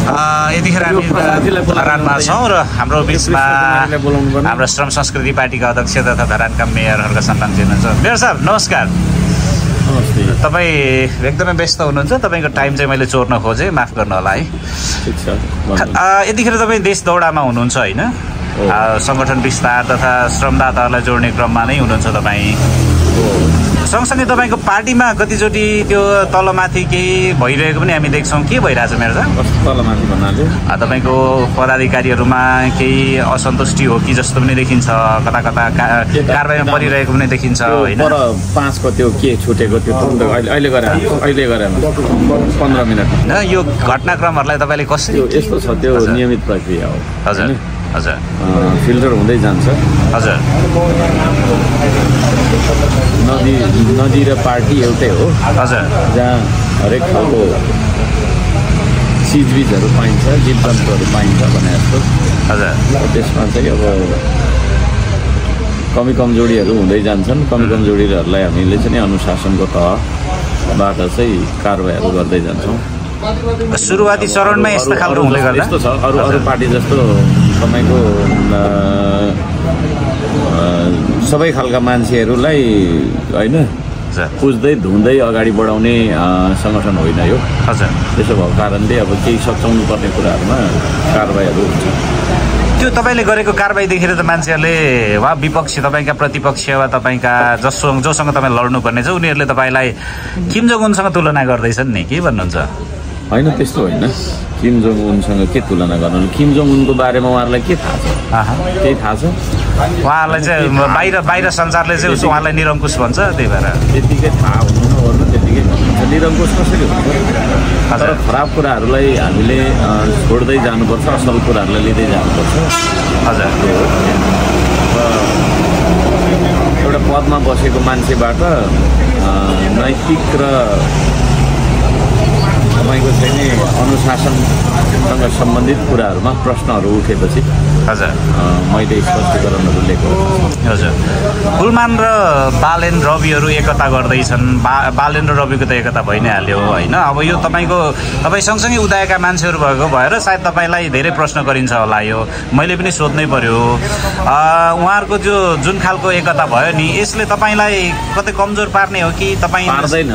यतिखेर हामी धरानमा छौँ र हाम्रो बिचमा हाम्रो श्रम संस्कृति पार्टीका अध्यक्ष तथा धरानका मेयर हर्क साम्पाङजी हुनुहुन्छ। मेयर साहब नमस्कार। तपाईँ एकदमै व्यस्त हुनुहुन्छ, तपाईँको टाइम चाहिँ मैले चोर्न खोजेँ, माफ गर्नु होला है। यतिखेर तपाईँ देश दौडामा हुनुहुन्छ होइन, सङ्गठन विस्तार तथा श्रमदाताहरूलाई जोड्ने क्रममा नै हुनुहुन्छ तपाईँ। सँगसँगै तपाईँको पार्टीमा कतिचोटि त्यो तलमाथि केही भइरहेको पनि हामी देख्छौँ। के भइरहेछ मेरो साहब? तलमाथि भन्नाले तपाईँको पदाधिकारीहरूमा केही असन्तुष्टि हो कि जस्तो पनि देखिन्छ, कता कता कारबाहीमा परिरहेको पनि देखिन्छ होइन। 5 को त्यो के छुटेको त्यो अहिले गरे 15 मिनट यो घटनाक्रमहरूलाई तपाईँले कसरी? यस्तो छ, त्यो नियमित प्रक्रिया हो। हजुर हजुर, फिल्टर हुँदै जान्छ। हजुर, नदी र पार्टी एउटै हो। हजुर, जहाँ हरेक खालको चिजबिजहरू पाइन्छ, जीवजन्तुहरू पाइन्छ भने जस्तो। हजुर, त्यसमा चाहिँ अब कमी कमजोरीहरू हुँदै जान्छन्। कमी कमजोरीहरूलाई हामीले चाहिँ अनुशासनको तहबाट चाहिँ कारबाहीहरू गर्दै जान्छौँ। सुरुवाती चरणमा यस्तो खालको हुँदै गर्दा यस्तो छ। अरू पार्टी जस्तो तपाईँको सबै खालका मान्छेहरूलाई होइन पुज्दै धुँदै अगाडि बढाउने सङ्गठन होइन यो। हजुर, त्यसो भएको कारणले अब केही सच्याउनु पर्ने कुराहरूमा कारबाहीहरू हुन्छ। त्यो तपाईँले गरेको कारबाही देखेर त मान्छेहरूले वा विपक्षी, तपाईँका प्रतिपक्ष वा तपाईँका जोसँग तपाईँ लड्नुपर्ने छ उनीहरूले तपाईँलाई किम जोङ उनसँग तुलना गर्दैछन् नि, के भन्नुहुन्छ? होइन, त्यस्तो होइन। किम जोङ उनसँग के तुलना गर्नु? किम जोङ उनको बारेमा उहाँहरूलाई के थाहा छ? केही थाहा छ? उहाँहरूलाई चाहिँ बाहिर संसारले चाहिँ उहाँलाई निरङ्कुश भन्छ, त्यही भएर त्यतिकै थाहा हुनु नगर्नु, त्यतिकै निरङ्कुश कसरी हुन्छ? तर खराब कुराहरूलाई हामीले छोड्दै जानुपर्छ, असल कुराहरूलाई लिँदै जानुपर्छ। हजुर, एउटा पदमा बसेको मान्छेबाट नैतिक र तपाईँको चाहिँ नि अनुशासनसँग सम्बन्धित कुराहरूमा प्रश्नहरू उठेपछि हजुर मैले स्पष्टीकरणहरू लिएको। हजुर, गुलमान र बालेन रविहरू एकता गर्दैछन्। बालेन र रविको त एकता भइ नै हाल्यो होइन। अब यो तपाईँ सँगसँगै उदाएका मान्छेहरू भएको भएर सायद तपाईँलाई धेरै प्रश्न गरिन्छ होला। यो मैले पनि सोध्नै पर्यो। उहाँहरूको जुन खालको एकता भयो नि, यसले तपाईँलाई कतै कमजोर पार्ने हो कि? तपाईँ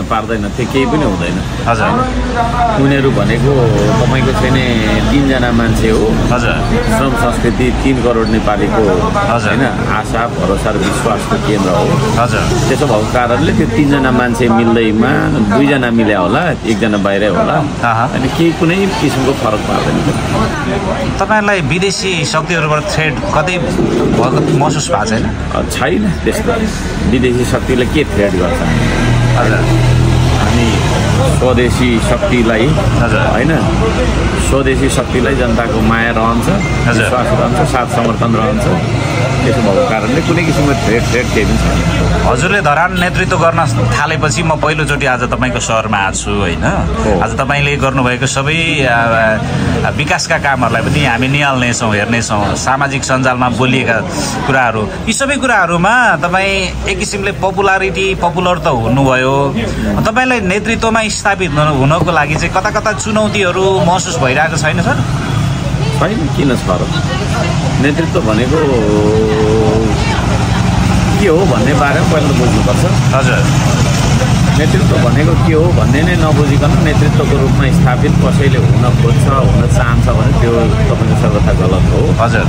पार्दैन, त्यो केही पनि हुँदैन। हजुर, उनीहरू भनेको तपाईँको चाहिँ नि 3 जना मान्छे हो। हजुर, श्रम संस्कृति 3 करोड नेपालीको होइन आशा भरोसा र विश्वासको केन्द्र हो। हजुर, त्यसो भएको कारणले त्यो 3 जना मान्छे मिल्दैमा 2 जना मिल्या होला, 1 जना बाहिरै होला, अनि केही कुनै किसिमको फरक पर्दैन। तपाईँलाई विदेशी शक्तिहरूबाट थ्रेट कतै महसुस भएको छैन? छैन त्यस्तो। विदेशी शक्तिले के थ्रेट गर्छ? हजुर, हामी स्वदेशी शक्तिलाई होइन, स्वदेशी शक्तिलाई जनताको माया रहन्छ, विश्वास रहन्छ, साथ समर्थन रहन्छ। त्यसो भएको कारणले कुनै किसिमको थ्रेट केही पनि छैन। हजुरले धरान नेतृत्व गर्न थालेपछि म पहिलोचोटि आज तपाईँको सहरमा आएको छु होइन। आज तपाईँले गर्नुभएको सबै विकासका कामहरूलाई पनि हामी निहाल्नेछौँ, हेर्नेछौँ। सामाजिक सञ्जालमा बोलिएका कुराहरू, यी सबै कुराहरूमा तपाईँ एक किसिमले पपुलर त हुनुभयो। तपाईँलाई नेतृत्वमा स्थापित हुनको लागि चाहिँ कता कता चुनौतीहरू महसुस भइरहेको छैन सर? छैन, किन छ र? नेतृत्व भनेको के हो भन्ने बारेमा पहिला त बुझ्नुपर्छ। हजुर, नेतृत्व भनेको के हो भन्ने नै नबुझिकन नेतृत्वको रूपमा स्थापित कसैले हुन खोज्छ, हुन चाहन्छ भने त्यो तपाईँको सर्वथा गलत हो। हजुर,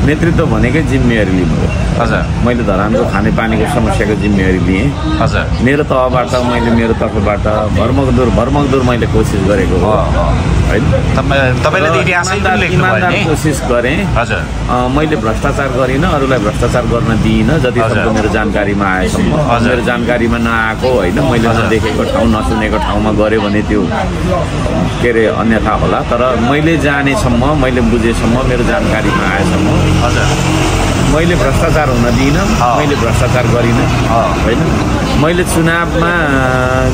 नेतृत्व भनेकै जिम्मेवारी लिनु हो। हजुर, मैले धरानको खानेपानीको समस्याको जिम्मेवारी लिएँ। हजुर, मेरो तहबाट मेरो तर्फबाट भरमगदुर मैले कोसिस गरेको हो होइन। इमान्दार कोसिस गरेँ। हजुर, मैले भ्रष्टाचार गरिनँ, अरूलाई भ्रष्टाचार गर्न दिइनँ। जतिसक्दो मेरो जानकारीमा आएसम्म, मेरो जानकारीमा नआएको होइन, मैले नदेखेको ठाउँ नसुनेको ठाउँमा गऱ्यो भने त्यो के अरे अन्यथा होला। तर मैले जानेसम्म, मैले बुझेसम्म, मेरो जानकारीमा आएसम्म हजुर मैले भ्रष्टाचार हुन दिइनँ, मैले भ्रष्टाचार गरिनँ होइन। मैले चुनावमा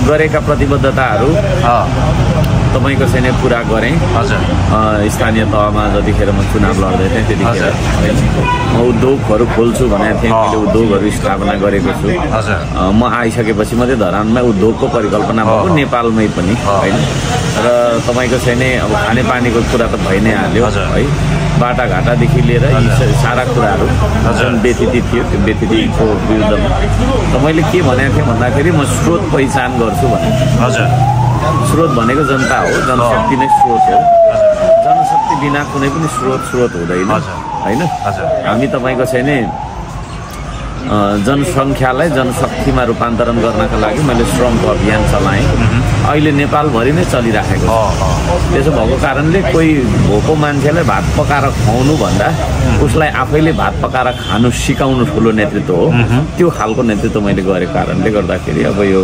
गरेका प्रतिबद्धताहरू तपाईँको चाहिँ पुरा गरेँ। स्थानीय तहमा जतिखेर म चुनाव लड्दै थिएँ त्यतिखेर म उद्योगहरू खोल्छु भनेको थिएँ। मैले उद्योगहरू स्थापना गरेको छु। म आइसकेपछि मात्रै धरानमा उद्योगको परिकल्पना भएको नेपालमै पनि होइन। र तपाईँको चाहिँ अब खानेपानीको कुरा त भइ नै हाल्यो है। बाटाघाटादेखि लिएर यी सारा कुराहरू जुन व्यतिथि थियो त्यो व्यतिथिको विरुद्धमा त मैले के भनेको थिएँ भन्दाखेरि म स्रोत पहिचान गर्छु भने। स्रोत भनेको जनता हो, जनशक्ति नै स्रोत हो। जनशक्ति बिना कुनै पनि स्रोत हुँदैन होइन। हामी तपाईँको चाहिँ नि जनसङ्ख्यालाई जनशक्तिमा रूपान्तरण गर्नका लागि मैले श्रमको अभियान चलाएँ। अहिले नेपालभरि नै चलिराखेको छ। त्यसो भएको कारणले कोही भोको मान्छेलाई भात पकाएर खुवाउनु भन्दा उसलाई आफैले भात पकाएर खानु सिकाउनु ठुलो नेतृत्व हो। त्यो खालको नेतृत्व मैले गरेको कारणले गर्दाखेरि अब यो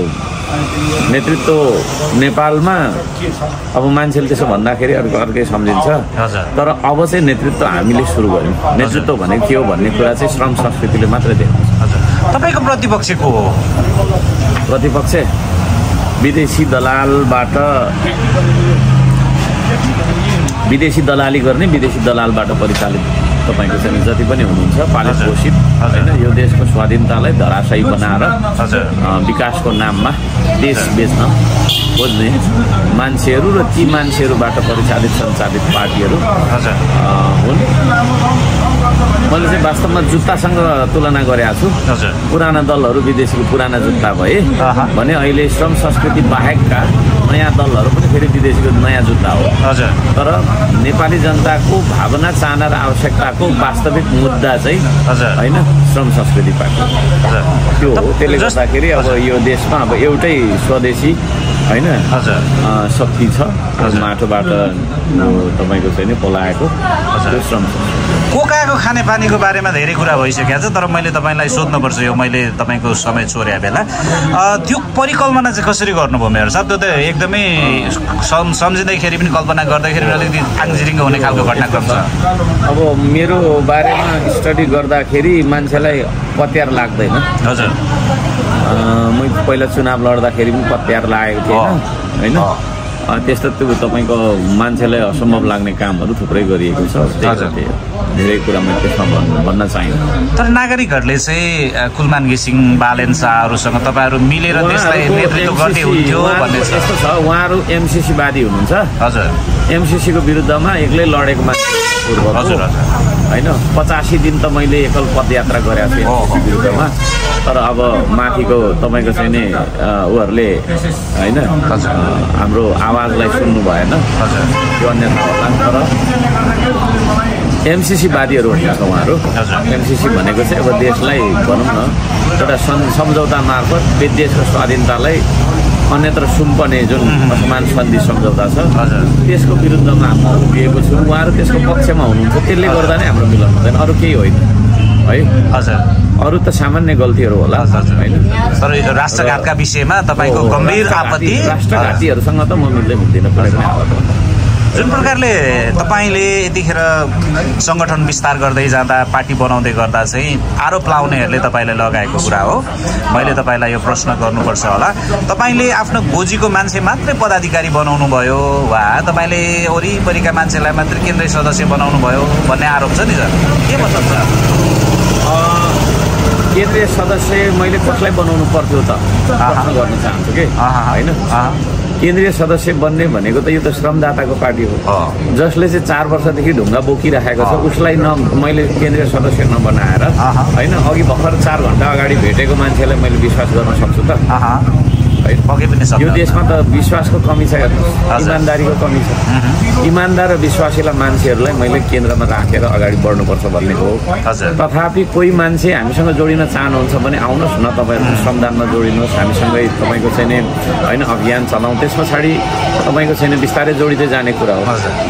नेतृत्व नेपालमा अब मान्छेले त्यसो भन्दाखेरि अर्कै सम्झिन्छ। तर अब चाहिँ नेतृत्व हामीले सुरु गर्यौँ। नेतृत्व भनेको के हो भन्ने कुरा चाहिँ श्रम संस्कृतिले मात्रै देखाउँछ। तपाईँको प्रतिपक्ष को हो? प्रतिपक्ष विदेशी दलाली गर्ने, विदेशी दलालबाट परिचालित तपाईँको चाहिँ जति पनि हुनुहुन्छ पालित पोषित होइन, यो देशको स्वाधीनतालाई धराशायी बनाएर विकासको नाममा देश बेच्न खोज्ने मान्छेहरू र ती मान्छेहरूबाट परिचालित सञ्चालित पार्टीहरू हुन्। मैले चाहिँ वास्तवमा जुत्तासँग तुलना गरेको छु। पुराना दलहरू विदेशीको पुराना जुत्ता भए भने अहिले श्रम संस्कृति बाहेकका नयाँ दलहरू पनि फेरि विदेशीको नयाँ जुत्ता हो। तर नेपाली जनताको भावना, चाहना र आवश्यकताको वास्तविक मुद्दा चाहिँ होइन श्रम संस्कृति पार्टी त्यो हो। त्यसले गर्दाखेरि अब यो देशमा अब एउटै स्वदेशी होइन शक्ति छ माटोबाट तपाईँको चाहिँ पलाएको श्रम। कोकाको खानेपानीको बारेमा धेरै कुरा भइसकेको छ, तर मैले तपाईँलाई सोध्नुपर्छ यो मैले तपाईँको समय चोर्या बेला त्यो परिकल्पना चाहिँ कसरी गर्नुभयो मेरो साहब? त्यो त एकदमै सम्झिँदाखेरि पनि कल्पना गर्दाखेरि पनि अलिकति आङजिरिङ्ग हुने खालको घटनाक्रम छ। अब मेरो बारेमा स्टडी गर्दाखेरि मान्छेलाई पत्यार लाग्दैन। मैले पहिला चुनाव लड्दाखेरि पनि पत्यार लागेको थिएन होइन। त्यस्तो त्यो तपाईँको मान्छेलाई असम्भव लाग्ने कामहरू थुप्रै गरिएको छ। धेरै कुरा मैले त्यसमा भन्न चाहन्छु। तर नागरिकहरूले चाहिँ कुलमान घिसिङ, बालेन शाहहरूसँग तपाईँहरू मिलेर देशलाई नेतृत्व गर्ने हुन्थ्यो भन्ने छ। यस्तो छ, उहाँहरू एमसिसी वादी हुनुहुन्छ। एमसिसीको विरुद्धमा एक्लै लडेको मान्छे होइन। 85 दिन त मैले एकल पदयात्रा गरेको थिएँ विरुद्धमा। तर अब माथिको तपाईँको चाहिँ नि उहरूले होइन हाम्रो आवाजलाई सुन्नु भएन, त्यो अन्यथा होला। तर एमसिसी वादीहरू हुनुहुन्छ उहाँहरू। एमसिसी भनेको चाहिँ अब देशलाई भनौँ न एउटा सम्झौता मार्फत देशको स्वाधीनतालाई अन्यत्र सुम्पने जुन असमान सन्धि सम्झौता छ त्यसको विरुद्धमा म उभिएको छु। उहाँहरू त्यसको पक्षमा हुनुहुन्छ। त्यसले गर्दा नै हाम्रो मिलन हुँदैन, अरू केही होइन है। अरू त सामान्य गल्तीहरू होला होइन। तर राष्ट्रघातका विषयमा तपाईँको गम्भीर आपत्ति, राष्ट्रघातीहरूसँग त म मिल्दिनँ कुनै पनि हालतमा। जुन प्रकारले तपाईँले यतिखेर सङ्गठन विस्तार गर्दै जाँदा, पार्टी बनाउँदै गर्दा चाहिँ आरोप लाउनेहरूले तपाईँलाई लगाएको कुरा हो। मैले तपाईँलाई यो प्रश्न गर्नुपर्छ होला, तपाईँले आफ्नो गोजीको मान्छे मात्रै पदाधिकारी बनाउनु भयो वा तपाईँले वरिपरिका मान्छेलाई मात्रै केन्द्रीय सदस्य बनाउनु भयो भन्ने आरोप छ नि सर, के मतलब छ? केन्द्रीय सदस्य मैले कसलाई बनाउनु पर्थ्यो त प्रश्न गर्न चाहन्छु कि होइन। केन्द्रीय सदस्य बन्ने भनेको त यो त श्रमदाताको पार्टी हो, जसले चाहिँ 4 वर्षदेखि ढुङ्गा बोकिराखेको छ। उसलाई मैले केन्द्रीय सदस्य नबनाएर होइन अघि भर्खर 4 घन्टा अगाडि भेटेको मान्छेलाई मैले विश्वास गर्न सक्छु त? यो देशमा त विश्वासको कमी छ, इमान्दारीको कमी छ। इमान्दार र विश्वासिला मान्छेहरूलाई मैले केन्द्रमा राखेर अगाडि बढ्नुपर्छ भन्ने हो। तथापि कोही मान्छे हामीसँग जोडिन चाहनुहुन्छ भने आउनुहोस् न, तपाईँहरू श्रमदानमा जोडिनुहोस्, हामीसँगै तपाईँको चाहिँ होइन अभियान चलाउँ। त्यस पछाडि तपाईँको छैन बिस्तारै जोडिँदै जाने कुरा हो।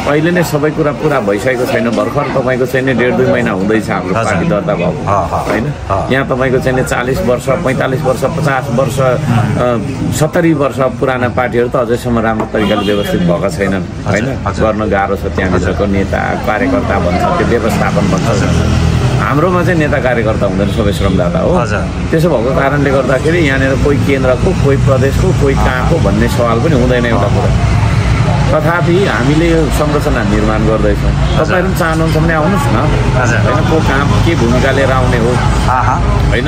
अहिले नै सबै कुरा पुरा भइसकेको छैन। भर्खर तपाईँको चाहिँ 1.5-2 महिना हुँदैछ हाम्रो पार्टी दर्ता भएको होइन। यहाँ तपाईँको चाहिँ 40 वर्ष, 45 वर्ष, 50 वर्ष, 70 वर्ष पुराना पार्टीहरू त अझैसम्म राम्रो तरिकाले व्यवस्थित भएका छैनन् होइन। गर्न गाह्रो छ। त्यहाँभित्रको नेता कार्यकर्ता भन्छ, त्यो व्यवस्थापन भन्छ। हाम्रोमा चाहिँ नेता कार्यकर्ता हुँदैन, सबै श्रमदाता हो। त्यसो भएको कारणले गर्दाखेरि यहाँनिर कोही केन्द्रको, कोही प्रदेशको, कोही कहाँको भन्ने सवाल पनि हुँदैन एउटा कुरा। तथापि हामीले यो संरचना निर्माण गर्दैछौँ। तपाईँहरू चाहनुहुन्छ भने आउनुहोस् न, होइन को काम के भूमिका लिएर आउने हो, होइन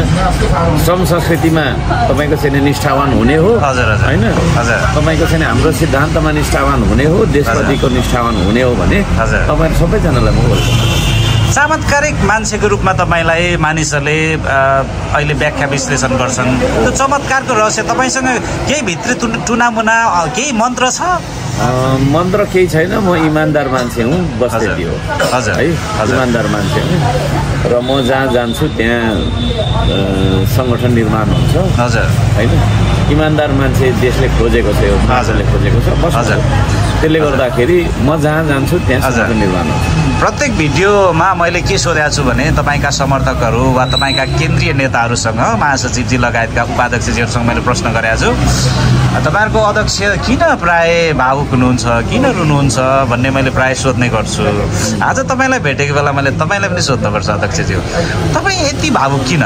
श्रम संस्कृतिमा तपाईँको चाहिँ निष्ठावान हुने हो, होइन तपाईँको चाहिँ हाम्रो सिद्धान्तमा निष्ठावान हुने हो, देशप्रतिको निष्ठावान हुने हो भने तपाईँहरू सबैजनालाई म वेलकम। चमत्कारिक मान्छेको रूपमा तपाईँलाई मानिसहरूले अहिले व्याख्या विश्लेषण गर्छन्। त्यो चमत्कारको रहस्य तपाईँसँग केही भित्री टुनामुना केही मन्त्र छ? मन्त्र केही छैन। म इमान्दार मान्छे हुँ, बस्ती हो है, इमान्दार मान्छे हुँ र म जहाँ जान्छु त्यहाँ सङ्गठन निर्माण हुन्छ, होइन। इमान्दार मान्छे देशले खोजेको छ, यो समाजले खोजेको छ, त्यसले गर्दाखेरि म जहाँ जान्छु त्यहाँ सङ्गठन निर्माण हुन्छ। प्रत्येक भिडियोमा मैले के सोधेको छु भने तपाईँका समर्थकहरू वा तपाईँका केन्द्रीय नेताहरूसँग, महासचिवजी लगायतका उपाध्यक्षजीहरूसँग मैले प्रश्न गरेको छु, तपाईँहरूको अध्यक्ष किन प्राय भावुक हुनुहुन्छ, किन रुनुहुन्छ भन्ने मैले प्राय सोध्ने गर्छु। आज तपाईँलाई भेटेको बेला मैले तपाईँलाई पनि सोध्नुपर्छ, अध्यक्षज्यू तपाईँ यति भावुक किन?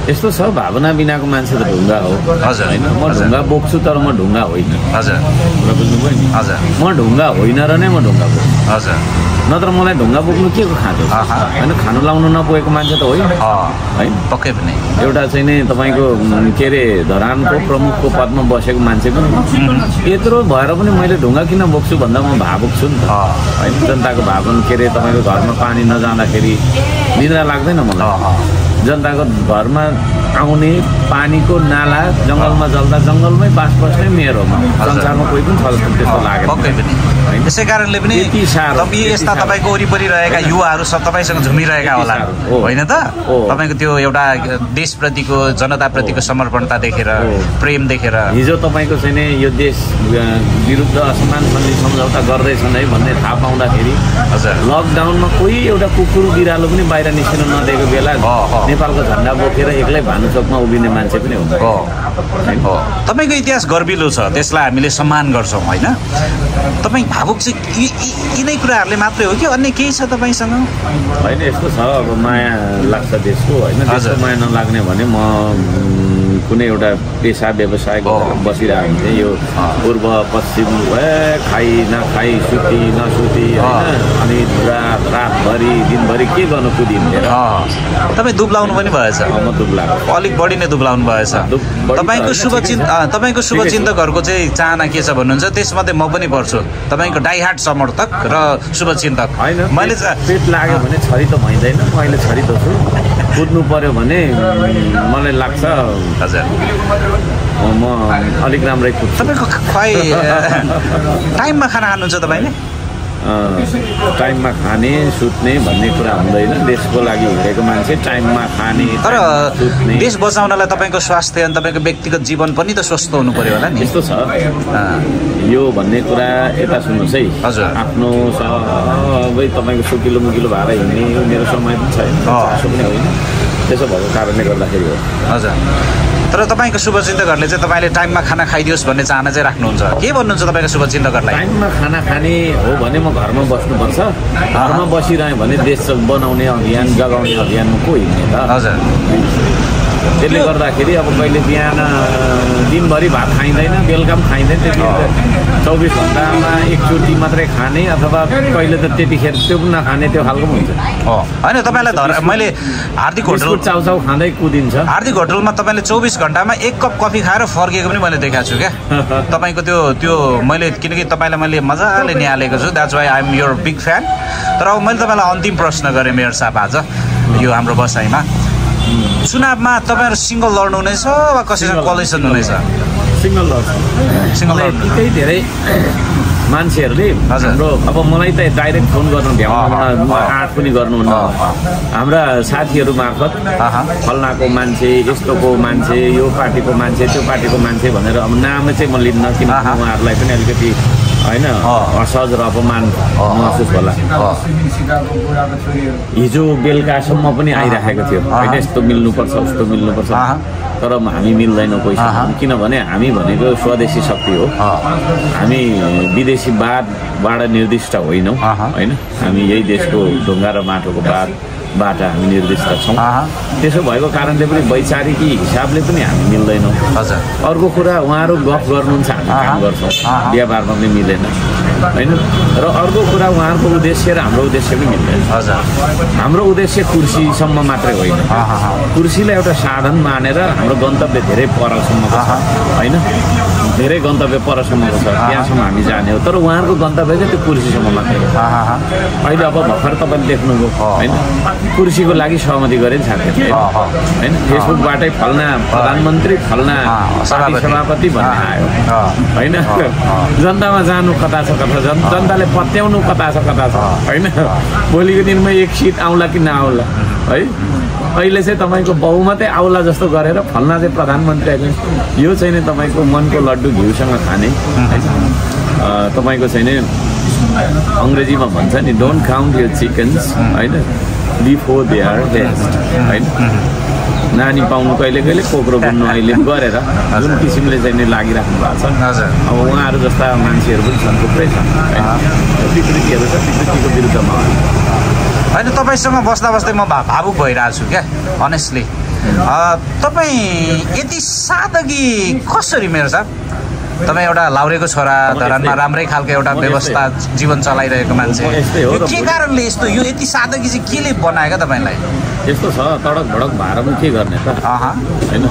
यस्तो छ, भावना बिनाको मान्छे त ढुङ्गा हो, हजुर, होइन। म ढुङ्गा बोक्छु तर म ढुङ्गा होइन, हजुर, बुझ्नुभयो नि, हजुर। म ढुङ्गा होइन र नै म ढुङ्गा बोक्छु, हजुर। नत्र मलाई ढुङ्गा बोक्नु के को खाँदो, होइन। खानु लाउनु नपुगेको मान्छे त होइन, होइन, पक्कै पनि। एउटा चाहिँ नि तपाईँको के अरे धरानको प्रमुखको पदमा बसेको मान्छे पनि यत्रो भएर पनि मैले ढुङ्गा किन बोक्छु भन्दा म भावुक छु नि त, होइन। जनताको भावना के अरे तपाईँको घरमा पानी नजाँदाखेरि निद्रा लाग्दैन मलाई। जनताको घरमा आउने पानीको नाला जङ्गलमा जल्दा जङ्गलमै बास बस्ने मेरो हो। संसारमा कोही पनि छ त्यस्तो लाग्यो, पक्कै पनि। त्यसै कारणले पनि यस्ता तपाईँको वरिपरि रहेका युवाहरू सब तपाईँसँग झुमिरहेका होला, होइन त? तपाईँको त्यो एउटा देशप्रतिको जनताप्रतिको समर्पणता देखेर, प्रेम देखेर। हिजो तपाईँको चाहिँ नि यो देश विरुद्ध असमान सन्धि सम्झौता गर्दैछन् है भन्ने थाहा पाउँदाखेरि लकडाउनमा कोही एउटा कुकुर बिरालो पनि बाहिर निस्किन नदिएको बेला नेपालको झन्डा बोकेर एक्लै भानुचोकमा उभिने मान्छे पनि हुन्छ। तपाईँको इतिहास गर्विलो छ, त्यसलाई हामीले सम्मान गर्छौँ, होइन। तपाईँ भावुक चाहिँ यिनै कुराहरूले मात्रै हो कि अन्य केही छ तपाईँसँग? होइन, यस्तो छ, अब माया लाग्छ देशको, होइन। देशको माया नलाग्ने भने म कुनै एउटा पेसा व्यवसाय गरेर बसिरहेको हुन्थेँ। यो पूर्व पश्चिम खाइ नखाइ सुती नसुती, होइन। अनि रातभरि दिनभरि के गर्नु कुदिन्थेँ। तपाईँ दुब्लाउनु पनि भएछ? म दुब्लाएको, अलिक बढी नै दुब्लाउनु भएछ। तपाईँको शुभचिन्तकहरूको चाहिँ चाहना के छ भन्नुहुन्छ? त्यसमध्ये म पनि पर्छु, तपाईँको डाइहार्ट समर्थक र शुभचिन्तक। होइन, मैले पेट लाग्यो भने छरी त भइँदैन, म अहिले छरी त छु। कुद्नु पर्यो भने मलाई लाग्छ म अलिक राम्रै कुद्छु। तपाईँको खुवाइ टाइममा खाना खानुहुन्छ तपाईँले? टाइममा खाने सुत्ने भन्ने कुरा हुँदैन। देशको लागि हिँडेको मान्छे टाइममा खाने तर देश बचाउनलाई तपाईँको स्वास्थ्य अनि तपाईँको व्यक्तिगत जीवन पनि त स्वस्थ हुनु पर्यो होला नि। यस्तो छ यो भन्ने कुरा, यता सुन्नुहोस् है। हजुर, आफ्नो सबै तपाईँको सुकिलो मुकिलो भएर हिँड्ने मेरो समय पनि छैन, चासो पनि होइन। त्यसो भएको कारणले गर्दाखेरि हो। हजुर, तर तपाईँको शुभचिन्तकहरूले चाहिँ तपाईँले टाइममा खाना खाइदियोस् भन्ने चाहना चाहिँ राख्नुहुन्छ। के भन्नुहुन्छ तपाईँको शुभचिन्तकहरूलाई? टाइममा खाना खाने हो भने म घरमा बस्नुपर्छ। घरमा बसिरहेँ भने देश बनाउने अभियान, जगाउने अभियानमा को हिँड्ने त? हजुर, त्यसले गर्दाखेरि अब कहिले बिहान दिनभरि भात खाइँदैन, बेलुका पनि खाइँदैन, त्यति 24 घन्टामा एकचोटि मात्रै खाने अथवा कहिले त त्यतिखेर त्यो पनि नखाने, त्यो खालको पनि हुन्छ। होइन, तपाईँलाई मैले हार्दिक होटल चाउचाउ खाँदै कुदिन्छ। हार्दिक होटलमा तपाईँले 24 घन्टामा 1 कप कफी खाएर फर्किएको पनि मैले देखाएको छु क्या। तपाईँको त्यो मैले, किनकि तपाईँलाई मैले मजाले निहालेको छु, that's why I am your big fan. तर अब मैले तपाईँलाई अन्तिम प्रश्न गरेँ मेयर साहब आज यो हाम्रो बसाइमा, चुनावमा तपाईँहरू सिङ्गल लड्नु हुनेछ वा कसैसँग कोलिसन हुनेछ? सिङ्गल लड्नु। निकै धेरै मान्छेहरूले हाम्रो, अब मलाई त डाइरेक्ट फोन गर्नु भ्याउनु आँट पनि गर्नुहुन्न। हाम्रा साथीहरू मार्फत फल्नाको मान्छे, यस्तोको मान्छे, यो पार्टीको मान्छे, त्यो पार्टीको मान्छे भनेर अब नाम चाहिँ म लिन्न, किनकि उहाँहरूलाई पनि अलिकति होइन असहज र अपमान महसुस होला। हिजो बेलुकासम्म पनि आइराखेको थियो, होइन यस्तो मिल्नुपर्छ उस्तो मिल्नुपर्छ, तर हामी मिल्दैनौँ कोहीसँग। किनभने हामी भनेको स्वदेशी शक्ति हो, हामी विदेशीवादबाट निर्दिष्ट होइनौँ, होइन। हामी यही देशको ढुङ्गा र माटोको बात, बाट हामी निर्दिष्ट छौँ। त्यसो भएको कारणले पनि वैचारिकी हिसाबले पनि हामी मिल्दैनौँ। हजुर। अर्को कुरा उहाँहरू गफ गर्नुहुन्छ, हामी काम गर्छौँ, बिहा बारमा पनि मिलेन होइन। र अर्को कुरा उहाँहरूको उद्देश्य र हाम्रो उद्देश्य पनि मिल्दैन। हजुर। हाम्रो उद्देश्य कुर्सीसम्म मात्रै होइन, कुर्सीलाई एउटा साधन मानेर हाम्रो गन्तव्य धेरै परसम्मको छ होइन, धेरै गन्तव्य परसम्मको छ, त्यहाँसम्म हामी जाने हो। तर उहाँहरूको गन्तव्य चाहिँ त्यो कुर्सीसम्म मात्रै हो। अहिले अब भर्खर तपाईँले देख्नुभयो होइन, कुर्सीको लागि सहमति गरे नि साथीहरूले होइन, फेसबुकबाटै फल्ना प्रधानमन्त्री फल्ना सभापति भन्ने आयो होइन। जनतामा जानु कता छ कता छ, जनताले पत्याउनु कता छ होइन। भोलिको दिनमा एक सिट आउला कि नआउला है। अहिले चाहिँ तपाईँको बहुमतै आउला जस्तो गरेर फल्ना चाहिँ प्रधानमन्त्री अहिले यो चाहिँ नि तपाईँको मनको लड्डु घिउसँग खाने होइन। तपाईँको चाहिँ नि अङ्ग्रेजीमा भन्छ नि डोन्ट काउन्ट योर चिकन्स होइन बिफोर दे आर हेच्ड होइन। नानी पाउनु कहिले कहिले कोक्रो बुन्नु अहिले गरेर जुन किसिमले चाहिँ नि लागिराख्नु भएको छ। अब उहाँहरू जस्ता मान्छेहरू पनि छन्, थुप्रै छन् होइन, विकृतिहरू छ, विकृतिको विरुद्धमा होइन। तपाईँसँग बस्दा बस्दै म भावुक भइरहेको छु क्या अनेस्टली। तपाईँ यति सादगी कसरी मेरो साहब? तपाईँ एउटा लाउरेको छोरा, धरानमा राम्रै खालको एउटा व्यवस्था जीवन चलाइरहेको मान्छे, के कारणले यस्तो यो यति सादगी चाहिँ केले बनायो क्या तपाईँलाई? यस्तो छ, तडक भडक भएर पनि के गर्ने त होइन,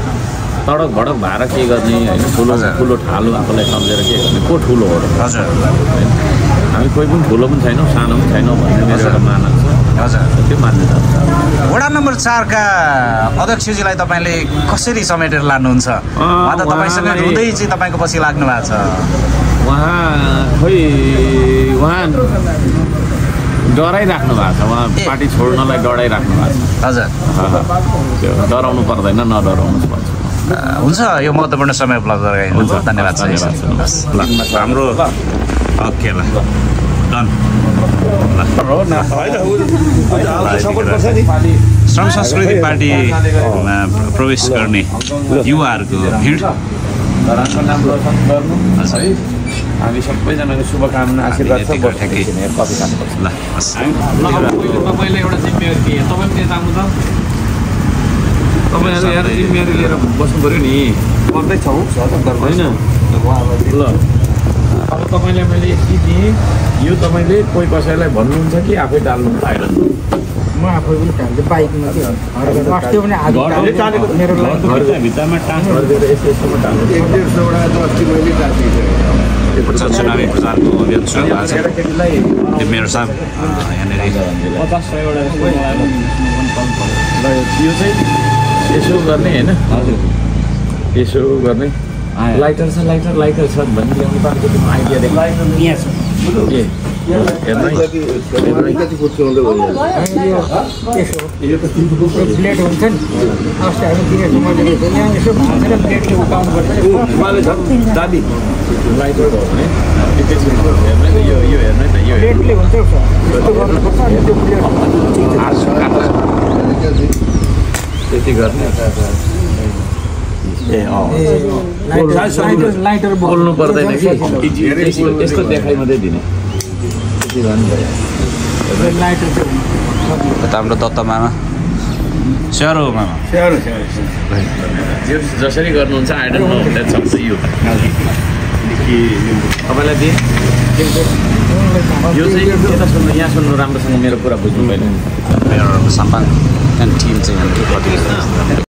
तडक भडक भएर के गर्ने होइन। ठुलो ठालो आफूलाई सम्झेर के गर्ने, को ठुलो हो र? हजुर। हामी कोही पनि ठुलो पनि छैनौँ, सानो पनि छैनौँ भन्ने मेरो एउटा मानक छ। हजुर, त्यो मान्यता छ। वडा नम्बर 4 का अध्यक्षजीलाई तपाईँले कसरी समेटेर लानुहुन्छ? उहाँ त तपाईँसँग रुँदै चाहिँ तपाईँको पछि लाग्नु भएको छ। उहाँ डराइराख्नु भएको छ, उहाँ पार्टी छोड्नलाई डराइराख्नु भएको छ। हजुर। त्यो डराउनु पर्दैन, नडराउनु पर्छ। हुन्छ, यो महत्त्वपूर्ण समय उपलब्ध गराइदिनु। धन्यवाद। हाम्रो ओके ल डन। श्रम संस्कृति पार्टीमा प्रवेश गर्ने युवाहरूको भिड हामी सबैजनाको शुभकामना आशीर्वाद छ। तपाईँले एउटा जिम्मेवारी दिए, तपाईँ पनि जानु त, तपाईँहरूले यहाँ जिम्मेवारी लिएर बस्नु पऱ्यो नि, गर्दैछौँ होइन ल। अब तपाईँलाई मैले यति दिएँ, यो तपाईँले कोही कसैलाई भन्नुहुन्छ कि आफै डाल्नुहुन्छ आइरहनु? म आफै पनि टाल्छु बाइकमा भित्तामा टाँस गरिदिएर यसोमा टाल्नु। 150 मैले चुनावी प्रचारको अभियान सुरु भएको छ। मेरो साहब यहाँनिर 50-100 यो चाहिँ यसो गर्ने होइन, यसो गर्ने। लाइटर छ, लाइटर छ भन्ने ल्याउनु पार्छ, आइडिया देख्नु यहाँ छ के प्लेट हुन्छ नि अस्ति हामी दिनेछु मैले यहाँ यसो भाँचेर प्लेटले उठाउनु पर्छ दादी। लाइटर हो भने हेर्नु यो हेर्नु त, यो प्लेटले हुन्छ यस्तो गर्नुपर्छ अनि त्यो प्लेट त्यति गर्ने। लाइटर बोल्नु पर्दैन कि यसको देखाइ मात्रै दिने। हाम्रो दत्त मामा स्यारो मामा जसरी गर्नुहुन्छ आई डोन्ट नो द्याट सक्छ यो तपाईँलाई दिएँ यो चाहिँ यता सुन्नु, यहाँ सुन्नु, राम्रोसँग मेरो कुरा बुझ्नु भएन। मेरो सम्मान टिम चाहिँ